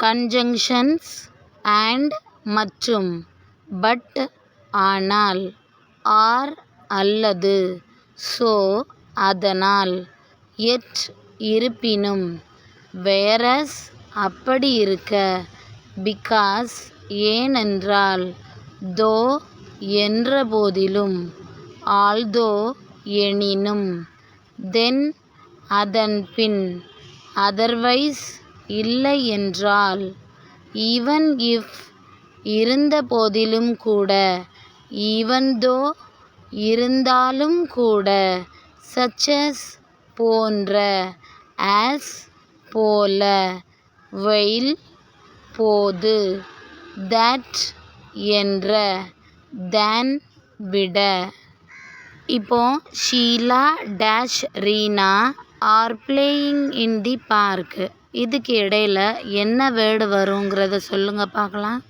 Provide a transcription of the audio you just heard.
Conjunctions and மற்றும், but ஆனால், R அல்லது, ஸோ அதனால், எட் இருப்பினும், வேரஸ் அப்படி இருக்க, பிகாஸ் ஏனென்றால், தோ என்ற போதிலும், ஆல்தோ எனினும், தென் அதன் பின், அதர்வைஸ் இல்லை என்றால், ஈவன் இஃப் இருந்த போதிலும் கூட, ஈவன் தோ இருந்தாலும் கூட, சச்சஸ் போன்ற, ஆஸ் போல, வைல் போது, தட் என்ற, தேன் விட. இப்போ Sheela dash Reena are playing in the park, இதுக்கு இடையில என்ன வேர்டு வருங்கிறத சொல்லுங்க பார்க்கலாம்.